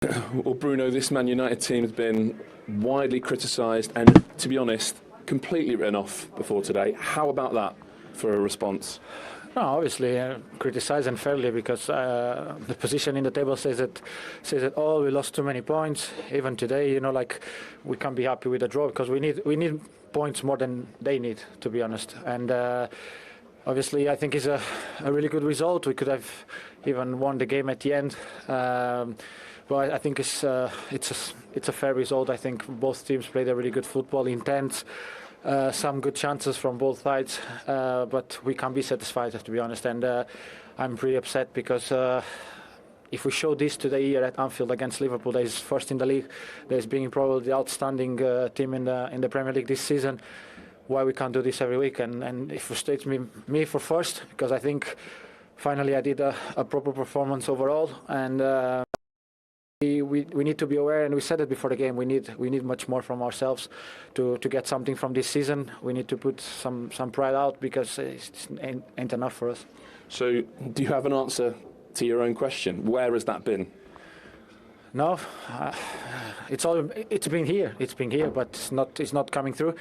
Well, Bruno, this Man United team has been widely criticised and, to be honest, completely written off before today. How about that for a response? No, obviously criticised unfairly because the position in the table says it all. We lost too many points. Even today, we can't be happy with the draw because we need points more than they need, to be honest. And obviously, I think it's a really good result. We could have even won the game at the end. But I think it's a fair result. I think both teams played a really good football, intense, some good chances from both sides, but we can't be satisfied, to be honest. And I'm pretty upset because if we show this today here at Anfield against Liverpool, that is first in the league, that is being probably the outstanding team in the Premier League this season, why we can't do this every week? And it frustrates me for first because I think finally I did a proper performance overall, and we need to be aware, and we said it before the game. We need much more from ourselves to get something from this season. We need to put some pride out because it ain't enough for us. So, do you have an answer to your own question? Where has that been? No, it's been here. It's been here, but it's not coming through.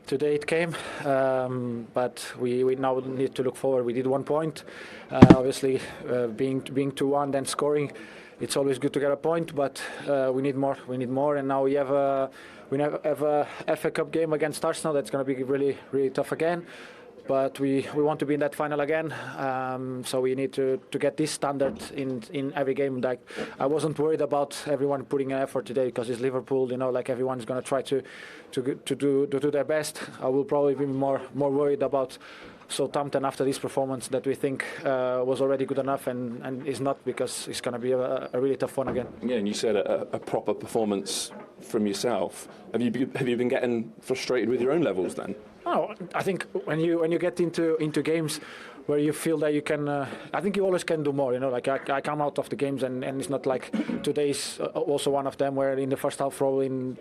Today it came, but we now need to look forward. We did 1 point. Obviously, being 2-1, then scoring. It's always good to get a point, but we need more. We need more, and now we have a FA Cup game against Arsenal. That's going to be really, really tough again. But we want to be in that final again, so we need to get this standard in every game. Like, I wasn't worried about everyone putting an effort today because it's Liverpool. Everyone's going to try to do their best. I will probably be more worried about Southampton after this performance that we think was already good enough and is not, because it's going to be a really tough one again. Yeah, and you said a proper performance from yourself. Have you been getting frustrated with your own levels then? Oh, I think when you get into games where you feel that you can, I think you always can do more. I come out of the games and it's not like today's also one of them where in the first half, probably in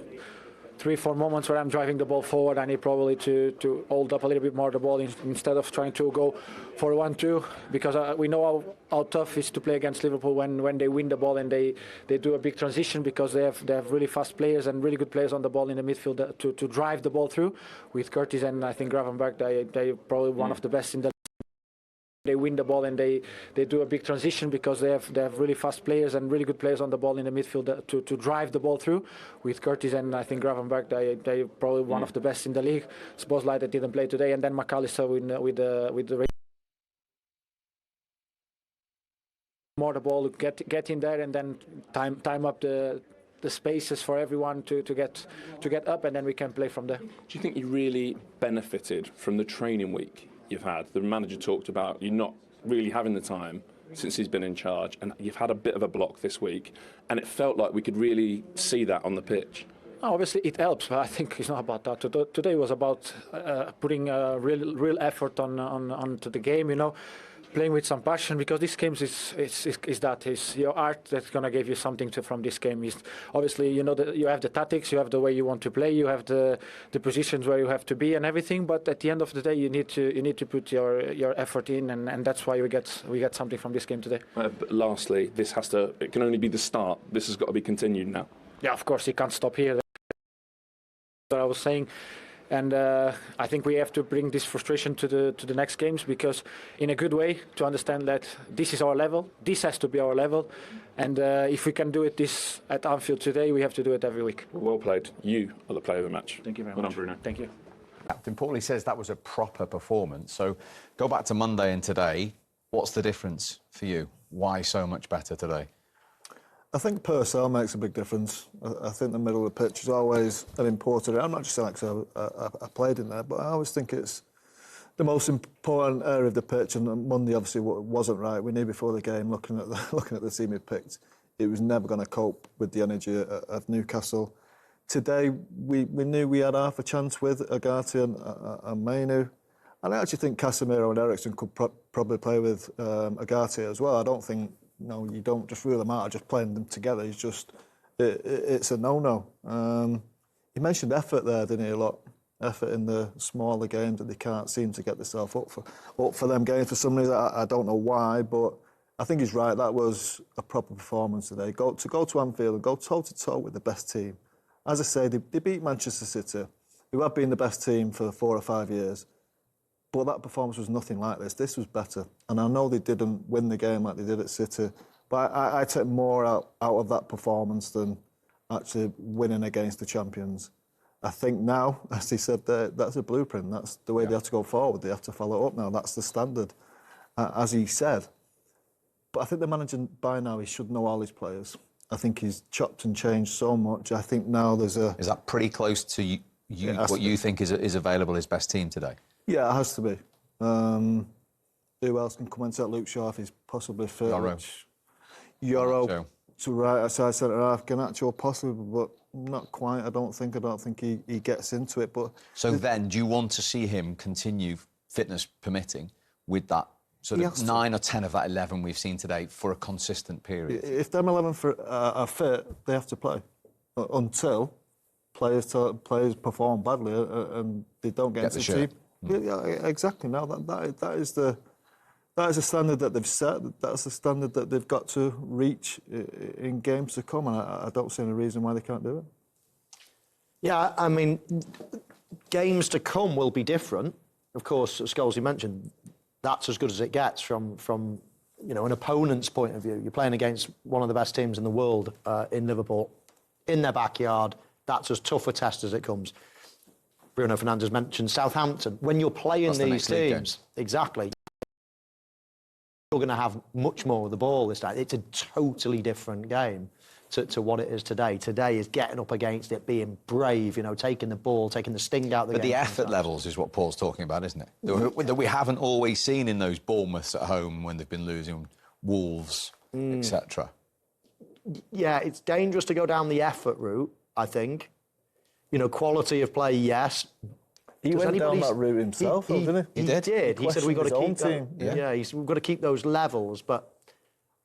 3-4 moments where I'm driving the ball forward, I need probably to hold up a little bit more the ball instead of trying to go for 1-2, because we know how tough it is to play against Liverpool when they win the ball and they do a big transition, because they have really fast players and really good players on the ball in the midfield to drive the ball through. With Curtis and I think Gravenberch, they probably one of the best in the. They win the ball and they do a big transition because they have really fast players and really good players on the ball in the midfield to drive the ball through. With Curtis and I think Gravenberch, they probably one of the best in the league. Szoboszlai that didn't play today, and then McAllister with the more the ball, get in there and then time up the spaces for everyone to get up, and then we can play from there. Do you think you really benefited from the training week you've had? The manager talked about you not really having the time since he's been in charge, and you've had a bit of a block this week, and it felt like we could really see that on the pitch. Obviously it helps, but I think it's not about that. Today was about putting a real effort onto the game, playing with some passion, because this game is your art that's going to give you something from this game. Is obviously that you have the tactics, you have the way you want to play, you have the positions where you have to be and everything, but at the end of the day you need to put your effort in, and that's why we get something from this game today. But lastly, it can only be the start. This has got to be continued now. Yeah, of course, it can't stop here. What I was saying. And I think we have to bring this frustration to the next games, because in a good way, to understand that this is our level, this has to be our level, and if we can do it this at Anfield today, we have to do it every week. Well played. You are the player of the match. Thank you very much. Well done, Bruno. Thank you. Captain Paulie says that was a proper performance. So go back to Monday and today. What's the difference for you? Why so much better today? I think personnel makes a big difference. I think the middle of the pitch is always an important area. I'm not just saying because I played in there, but I always think it's the most important area of the pitch. And Monday obviously wasn't right. We knew before the game, looking at the team we picked, it was never going to cope with the energy of Newcastle. Today we knew we had half a chance with Agati and Mainu. And I actually think Casemiro and Eriksen could probably play with Agati as well. I don't think. No, you don't just rule them out. Just playing them together is it's a no-no. You mentioned effort there, didn't you? A lot effort in the smaller games that they can't seem to get themselves up for them games for some reason. I don't know why, but I think he's right. That was a proper performance today. To go to Anfield and go toe-to-toe with the best team. As I say, they beat Manchester City, who have been the best team for 4 or 5 years. But that performance was nothing like this. This was better. And I know they didn't win the game like they did at City, but I take more out of that performance than actually winning against the champions. I think now, as he said, that's a blueprint. That's the way they have to go forward. They have to follow up now. That's the standard, as he said. But I think the manager, by now, he should know all his players. I think he's chopped and changed so much. I think now there's a... Is that pretty close to what you think is available his best team today? Yeah, it has to be. Who else can come into that? Luke Shaw, if he's possibly fit. Euro to right outside centre-half. Garnacho possibly, but not quite, I don't think. I don't think he gets into it. But so then, do you want to see him continue, fitness permitting, with that sort of 9 or 10 of that 11 we've seen today for a consistent period? If them 11 are fit, they have to play until players perform badly and they don't get into the team. Yeah, exactly. Now that is the standard that they've set. That's the standard that they've got to reach in games to come, and I don't see any reason why they can't do it. Yeah, I mean, games to come will be different. Of course, as Scholes mentioned, that's as good as it gets from an opponent's point of view. You're playing against one of the best teams in the world in Liverpool, in their backyard. That's as tough a test as it comes. Bruno Fernandes mentioned Southampton. When you're playing these teams, exactly, you're going to have much more of the ball this time. It's a totally different game to what it is today. Today is getting up against it, being brave, taking the ball, taking the sting out of the game. But the effort levels is what Paul's talking about, isn't it? That we haven't always seen in those Bournemouths at home when they've been losing, Wolves, etc. Yeah, it's dangerous to go down the effort route, I think. Quality of play, yes. He went down that route himself, didn't he? He did. He said we've got to keep team. We've got to keep those levels. But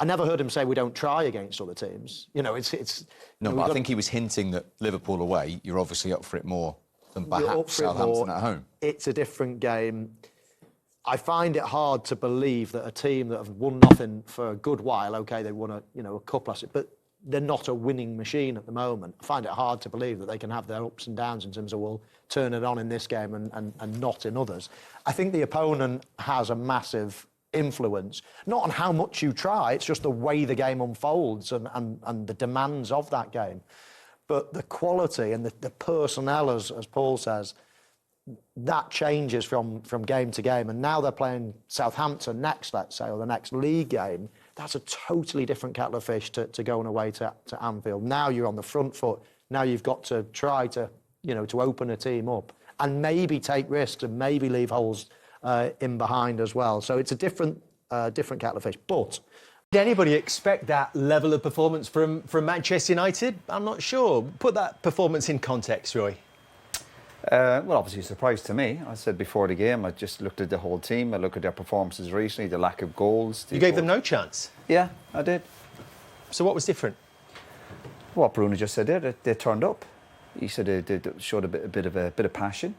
I never heard him say we don't try against other teams. It's. No, but I think he was hinting that Liverpool away, you're obviously up for it more than perhaps Southampton at home. It's a different game. I find it hard to believe that a team that have won nothing for a good while. Okay, they won a cup last year, but they're not a winning machine at the moment. I find it hard to believe that they can have their ups and downs in terms of, well, turn it on in this game and not in others. I think the opponent has a massive influence, not on how much you try, it's just the way the game unfolds and the demands of that game. But the quality and the personnel, as Paul says, that changes from game to game. And now they're playing Southampton next, let's say, or the next league game. That's a totally different kettle of fish to going away to Anfield. Now you're on the front foot. Now you've got to try to open a team up and maybe take risks and maybe leave holes in behind as well. So it's a different kettle of fish. But did anybody expect that level of performance from Manchester United? I'm not sure. Put that performance in context, Roy. Well, obviously a surprise to me. I said before the game, I just looked at the whole team. I looked at their performances recently, the lack of goals. You gave them no chance? Yeah, I did. So what was different? What Bruno just said there, they turned up. He said they showed a bit of passion.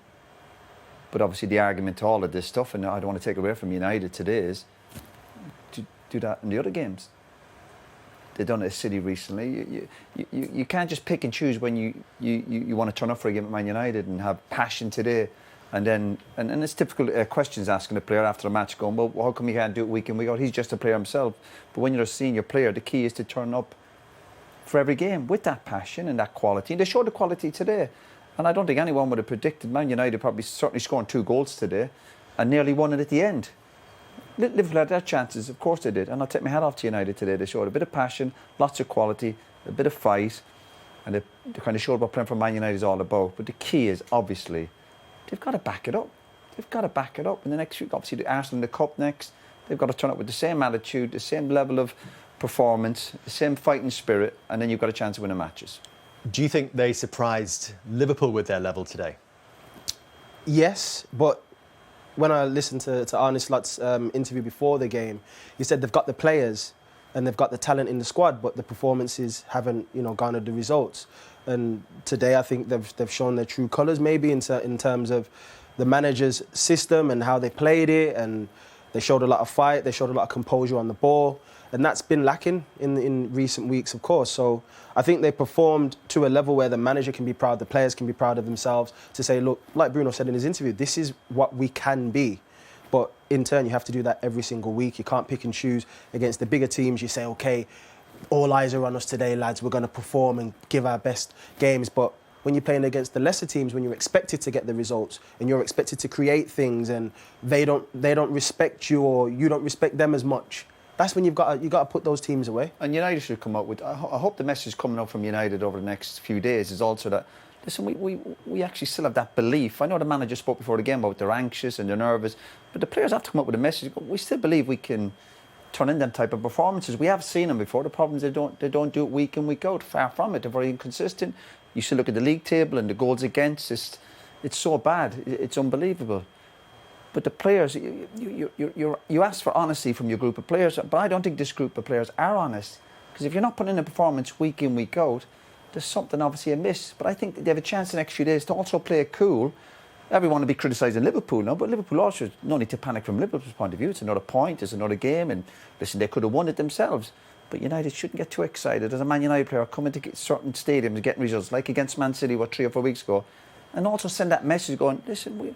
But obviously the argument to all of this stuff, and I don't want to take away from United today, is to do that in the other games. They've done it at City recently. You can't just pick and choose when you want to turn up for a game at Man United and have passion today, and it's typical questions asking a player after a match going, well, how come you can't do it week in, week out? He's just a player himself. But when you're a senior player, the key is to turn up for every game with that passion and that quality. And they showed the quality today. And I don't think anyone would have predicted Man United probably certainly scoring 2 goals today and nearly won it at the end. Liverpool had their chances, of course they did, and I'll take my hat off to United today. They showed a bit of passion, lots of quality, a bit of fight, and they kind of showed what playing for Man United is all about. But the key is, obviously, they've got to back it up. They've got to back it up. In the next week, obviously, the Arsenal in the Cup next, they've got to turn up with the same attitude, the same level of performance, the same fighting spirit, and then you've got a chance of winning matches. Do you think they surprised Liverpool with their level today? Yes, but when I listened to Arne Slot's interview before the game, he said they've got the players and they've got the talent in the squad, but the performances haven't, garnered the results. And today, I think they've shown their true colours, maybe in terms of the manager's system and how they played it, and they showed a lot of fight, they showed a lot of composure on the ball, and that's been lacking in recent weeks, of course. So I think they performed to a level where the manager can be proud, the players can be proud of themselves to say, look, like Bruno said in his interview, this is what we can be. But in turn, you have to do that every single week. You can't pick and choose against the bigger teams. You say, OK, all eyes are on us today, lads. We're going to perform and give our best games. But when you're playing against the lesser teams, when you're expected to get the results and you're expected to create things and they don't respect you or you don't respect them as much, that's when you've got to put those teams away. And United should come out with... I hope the message coming out from United over the next few days is also that, listen, we actually still have that belief. I know the manager spoke before the game about they're anxious and they're nervous, but the players have to come up with a message. We still believe we can turn in them type of performances. We have seen them before. The problem is they don't do it week in, week out. Far from it. They're very inconsistent. You should look at the league table and the goals against. It's so bad. It's unbelievable. But the players, you ask for honesty from your group of players, but I don't think this group of players are honest. Because if you're not putting in a performance week in, week out, there's something obviously amiss. But I think they have a chance in the next few days to also play it cool. Everyone will be criticising Liverpool now, but Liverpool also, no need to panic from Liverpool's point of view. It's another point, it's another game, and listen, they could have won it themselves. But United shouldn't get too excited. As a Man United player, coming to certain stadiums and getting results, like against Man City, 3 or 4 weeks ago, and also send that message going, listen,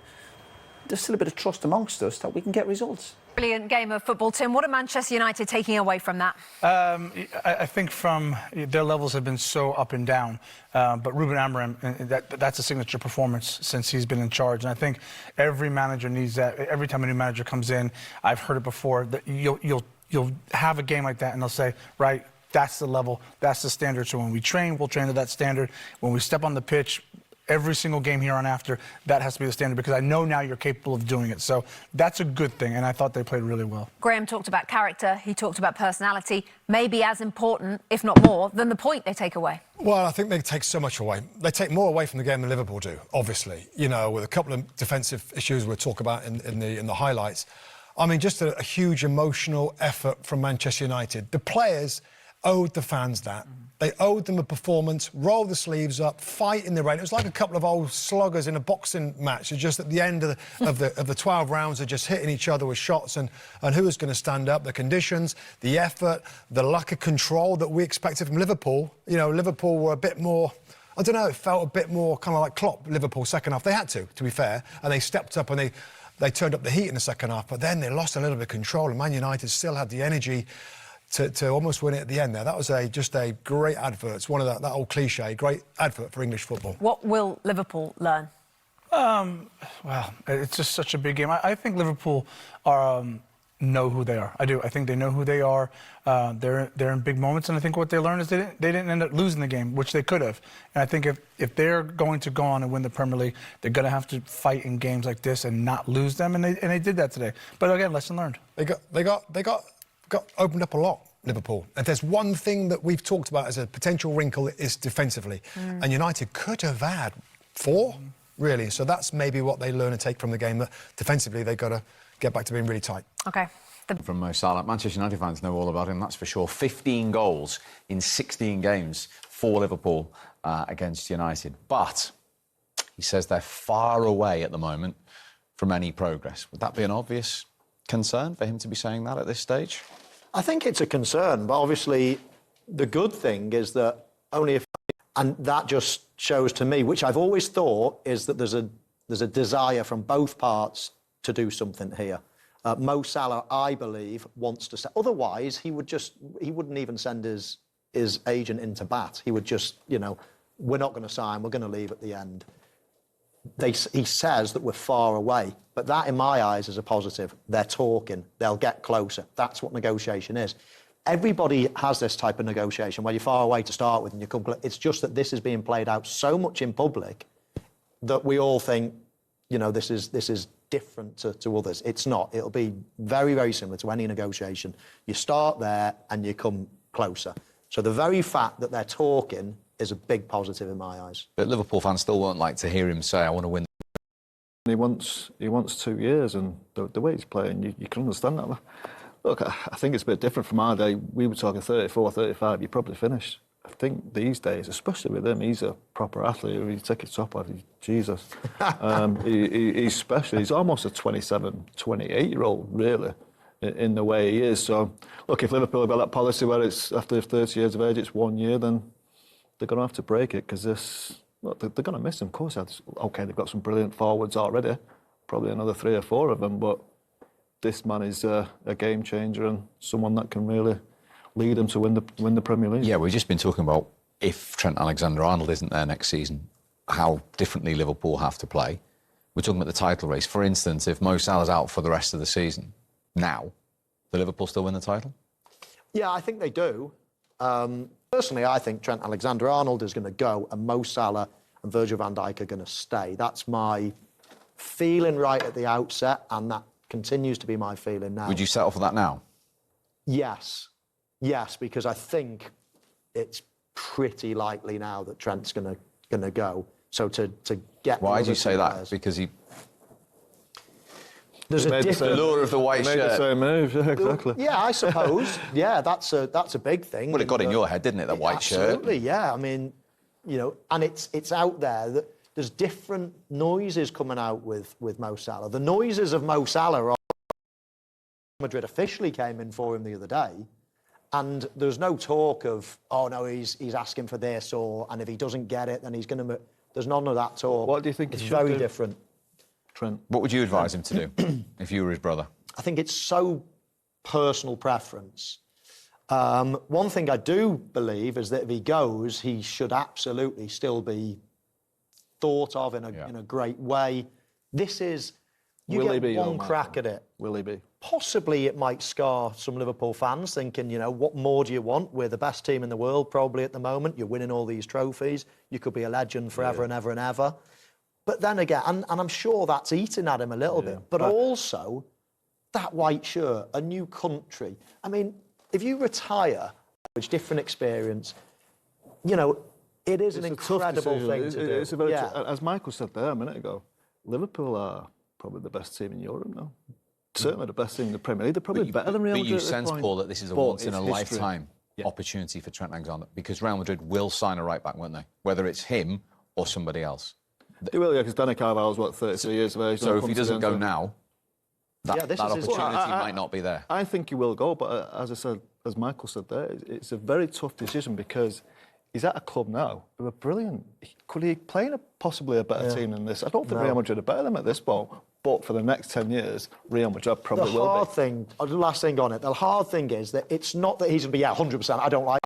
there's still a bit of trust amongst us that we can get results. Brilliant game of football, Tim. What are Manchester United taking away from that? I think from their levels have been so up and down, but Ruben Amorim, that's a signature performance since he's been in charge, and I think every manager needs that. Every time a new manager comes in, I've heard it before, that you'll have a game like that and they'll say, right, that's the level, that's the standard. So when we train, we'll train to that standard. When we step on the pitch, every single game here on after, that has to be the standard, because I know now you're capable of doing it. So that's a good thing, and I thought they played really well. Graham talked about character, he talked about personality, maybe as important, if not more, than the point they take away. Well, I think they take so much away. They take more away from the game than Liverpool do, obviously. You know, with a couple of defensive issues we'll talk about in the highlights. I mean, just a huge emotional effort from Manchester United. The players owed the fans that. They owed them a performance, roll the sleeves up, fight in the rain. It was like a couple of old sluggers in a boxing match. It's just at the end of the 12 rounds, they're just hitting each other with shots, and who was going to stand up? The conditions, the effort, the lack of control that we expected from Liverpool. You know, Liverpool were a bit more... I don't know, it felt a bit more kind of like Klopp, Liverpool, second half. They had to be fair, and they stepped up and they turned up the heat in the second half, but then they lost a little bit of control, and Man United still had the energy to almost win it at the end there. That was just a great advert. It's one of that old cliche, great advert for English football. What will Liverpool learn? Well, it's just such a big game. I think Liverpool know who they are. I do. I think they know who they are. They're in big moments, and I think what they learned is they didn't end up losing the game, which they could have. And I think if they're going to go on and win the Premier League, they're going to have to fight in games like this and not lose them, and they did that today. But again, lesson learned. They got opened up a lot, Liverpool. If there's one thing that we've talked about as a potential wrinkle, is defensively. And United could have had 4, really. So that's maybe what they learn and take from the game, that defensively they've got to get back to being really tight. OK. From Mo Salah. Manchester United fans know all about him, that's for sure. 15 goals in 16 games for Liverpool against United. But he says they're far away at the moment from any progress. Would that be an obvious concern for him to be saying that at this stage? I think it's a concern, but obviously the good thing is that only if... And that just shows to me, which I've always thought, is that there's a desire from both parts to do something here. Mo Salah, I believe, wants to... Otherwise, he wouldn't even send his agent into bat. He would just, you know, we're not going to sign, we're going to leave at the end. He says that we're far away, but that, in my eyes, is a positive. They're talking, they'll get closer. That's what negotiation is. Everybody has this type of negotiation where you're far away to start with and you come close. It's just that this is being played out so much in public that we all think, you know, this is different to others. It's not. It'll be very, very similar to any negotiation. You start there and you come closer. So the very fact that they're talking is a big positive in my eyes. But Liverpool fans still won't like to hear him say, I want to win. He wants 2 years, and the way he's playing, you can understand that. Look, I think it's a bit different from our day. We were talking 34, 35, you're probably finished. I think these days, especially with him, he's a proper athlete. You take his top off, Jesus. He's special. He's almost a 27, 28-year-old, really. in the way he is. So, look, if Liverpool have got that policy where it's after 30 years of age, it's 1 year, then they're going to have to break it because they're going to miss him. Of course, okay, they've got some brilliant forwards already, probably another 3 or 4 of them, but this man is a game changer and someone that can really lead them to win the Premier League. Yeah, we've just been talking about if Trent Alexander-Arnold isn't there next season, how differently Liverpool have to play. We're talking about the title race. For instance, if Mo Salah's out for the rest of the season, now, do Liverpool still win the title? Yeah, I think they do. Personally, I think Trent Alexander-Arnold is going to go and Mo Salah and Virgil van Dijk are going to stay. That's my feeling right at the outset, and that continues to be my feeling now. Would you settle for that now? Yes. Yes, because I think it's pretty likely now that Trent's going to go. So to get... Why do you say that? Because he... There's a different... The lure of the white shirt. Made the same move, yeah, exactly. Yeah, I suppose. Yeah, that's a big thing. Well, it got in your head, didn't it, that white shirt? Absolutely, yeah. I mean, you know, and it's out there that there's different noises coming out with Mo Salah. The noises of Mo Salah are... Madrid officially came in for him the other day, and there's no talk of, oh, no, he's asking for this, and if he doesn't get it, then he's going to... There's none of that talk. What do you think it's he should very do? different. Trent. What would you advise him to do if you were his brother? I think it's so personal preference. One thing I do believe is that if he goes, he should absolutely still be thought of in a great way. This is... You get one crack at it. Will he be? Possibly it might scar some Liverpool fans thinking, you know, what more do you want? We're the best team in the world probably at the moment. You're winning all these trophies. You could be a legend forever and ever and ever. But then again, and I'm sure that's eating at him a little bit, but also that white shirt, a new country. I mean, if you retire, it's a different experience, you know, it is an incredible thing to do. It's a very as Michael said there a minute ago, Liverpool are probably the best team in Europe now. Certainly the best team in the Premier League. They're probably better than Real Madrid. But you sense, Paul, that this is a once-in-a-lifetime opportunity for Trent Alexander, because Real Madrid will sign a right-back, won't they? Whether it's him or somebody else. They will, yeah, because Danny Carvalho's, 33 years of age. So if he doesn't go now, that opportunity might not be there. I think he will go, but as I said, as Michael said there, it's a very tough decision because he's at a club now who are brilliant. Could he play in possibly a better team than this? I don't think Real Madrid are better than him at this point. But for the next 10 years, Real Madrid probably will be. The last thing on it, the hard thing is that it's not that he's going to be, 100%, I don't like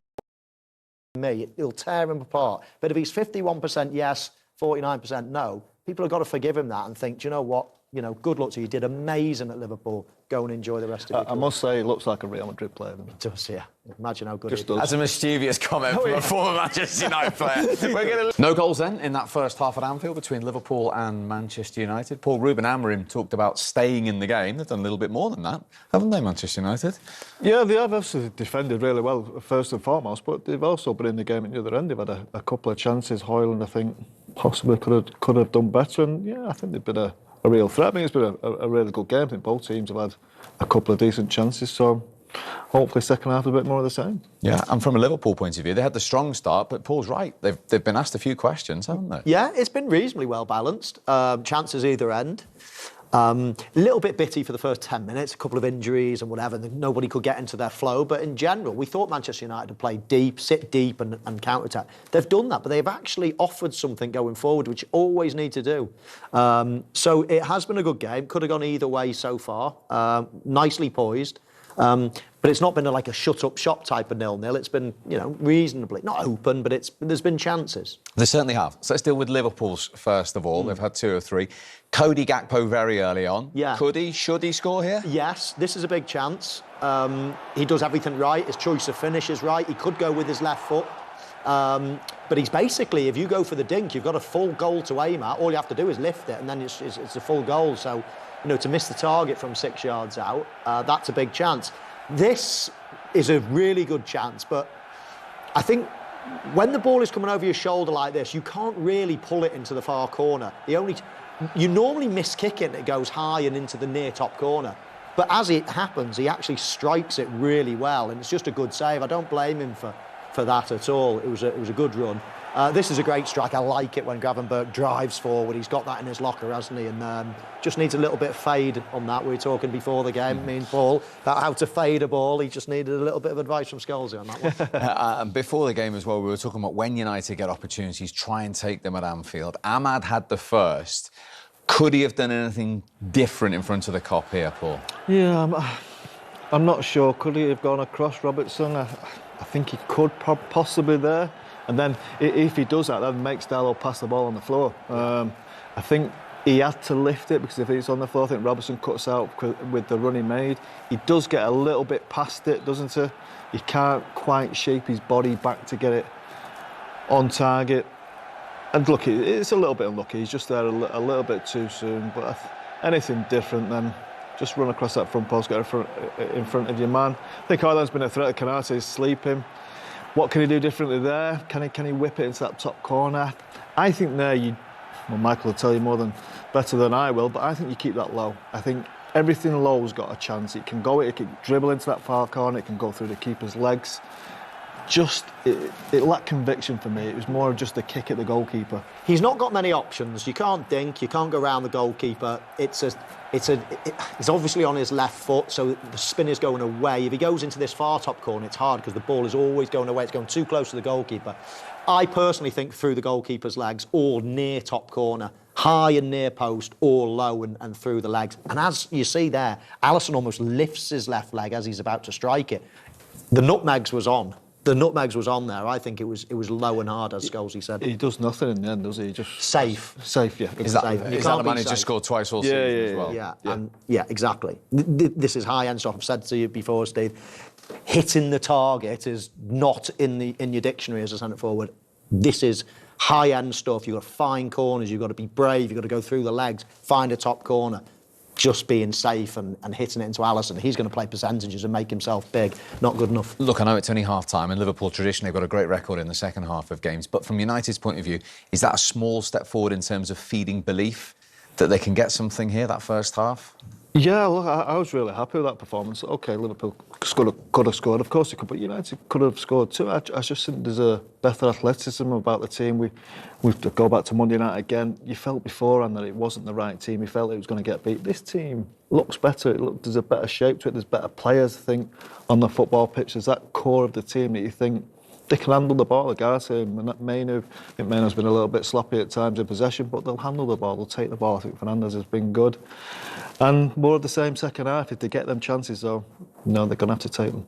me. It'll tear him apart. But if he's 51% yes, 49% no, people have got to forgive him that and think, do you know what? You know, good luck to you. You did amazing at Liverpool. Go and enjoy the rest of your career. I must say, he looks like a Real Madrid player. It does, yeah. Imagine how good he is. That's a mischievous comment from a former Manchester United player. No goals then in that first half at Anfield between Liverpool and Manchester United. Paul, Ruben Amorim talked about staying in the game. They've done a little bit more than that, haven't they, Manchester United? Yeah, they have obviously defended really well, first and foremost, but they've also been in the game at the other end. They've had a couple of chances. Højlund, I think, possibly could have done better. And, yeah, I think they've been a real threat. I mean, it's been a really good game. I think both teams have had a couple of decent chances, so hopefully second half a bit more of the same. Yeah, and from a Liverpool point of view, they had the strong start, but Paul's right. They've been asked a few questions, haven't they? Yeah, it's been reasonably well balanced. Chances either end. A little bit bitty for the first 10 minutes, a couple of injuries and whatever, and nobody could get into their flow. But in general, we thought Manchester United would play deep, sit deep and counter-attack. They've done that, but they've actually offered something going forward, which you always need to do. So it has been a good game. Could have gone either way so far. Nicely poised. But it's not been like a shut-up shop type of 0-0. It's been, you know, reasonably, not open, but there's been chances. They certainly have. So let's deal with Liverpool's first of all. They've had 2 or 3. Cody Gakpo very early on. Yeah. Should he score here? Yes, this is a big chance. He does everything right. His choice of finish is right. He could go with his left foot. But he's basically, if you go for the dink, you've got a full goal to aim at. All you have to do is lift it, and then it's a full goal. So, you know, to miss the target from 6 yards out, that's a big chance. This is a really good chance, but I think when the ball is coming over your shoulder like this, you can't really pull it into the far corner. You normally miss kick it and it goes high and into the near top corner. But as it happens, he actually strikes it really well, and it's just a good save. I don't blame him for for that at all. It was a good run. This is a great strike. I like it when Gravenberch drives forward. He's got that in his locker, hasn't he? And just needs a little bit of fade on that. We were talking before the game, me and Paul, about how to fade a ball. He just needed a little bit of advice from Scholes on that one. And before the game as well, we were talking about when United get opportunities, try and take them at Anfield. Ahmad had the first. Could he have done anything different in front of the Kop here, Paul? Yeah, I'm not sure. Could he have gone across Robertson? I think he could possibly there. And then if he does that, that makes Darlow pass the ball on the floor. I think he had to lift it because if it's on the floor, I think Robertson cuts out with the run he made. He does get a little bit past it, doesn't he? He can't quite shape his body back to get it on target. And look, it's a little bit unlucky. He's just there a little bit too soon. But anything different than just run across that front post, get in front of your man. I think Ireland's been a threat to Canate, sleep him. What can he do differently there? Can he whip it into that top corner? I think there Michael will tell you better than I will, but I think you keep that low. I think everything low's got a chance. It can dribble into that far corner, it can go through the keeper's legs. It lacked conviction for me. It was more of just a kick at the goalkeeper. He's not got many options. You can't dink, you can't go around the goalkeeper. He's obviously on his left foot, so the spin is going away. If he goes into this far top corner, it's hard because the ball is always going away. It's going too close to the goalkeeper. I personally think through the goalkeeper's legs or near top corner, high and near post or low and through the legs. And as you see there, Alisson almost lifts his left leg as he's about to strike it. The nutmegs was on. The nutmegs was on there. I think it was low and hard, as Scholes said. He does nothing in the end, does he? Just safe. Safe, yeah. Is that the man who just scored twice all season as well? Yeah, exactly. This is high-end stuff. I've said to you before, Steve. Hitting the target is not in your dictionary as a centre forward. This is high-end stuff. You've got to find corners. You've got to be brave. You've got to go through the legs, find a top corner. Just being safe and hitting it into Alisson. He's going to play percentages and make himself big. Not good enough. Look, I know it's only half-time, and Liverpool traditionally have got a great record in the second half of games, but from United's point of view, is that a small step forward in terms of feeding belief that they can get something here, that first half? Yeah, look, I was really happy with that performance. OK, Liverpool could have scored, of course they could, but United could have scored too. I just think there's a better athleticism about the team. We go back to Monday night again. You felt beforehand that it wasn't the right team. You felt it was going to get beat. This team looks better. There's a better shape to it. There's better players, I think, on the football pitch. There's that core of the team that you think they can handle the ball. Mainoo's been a little bit sloppy at times in possession, but they'll handle the ball. They'll take the ball. I think Fernandes has been good. And more of the same second half. If they get them chances, though, they're going to have to take them.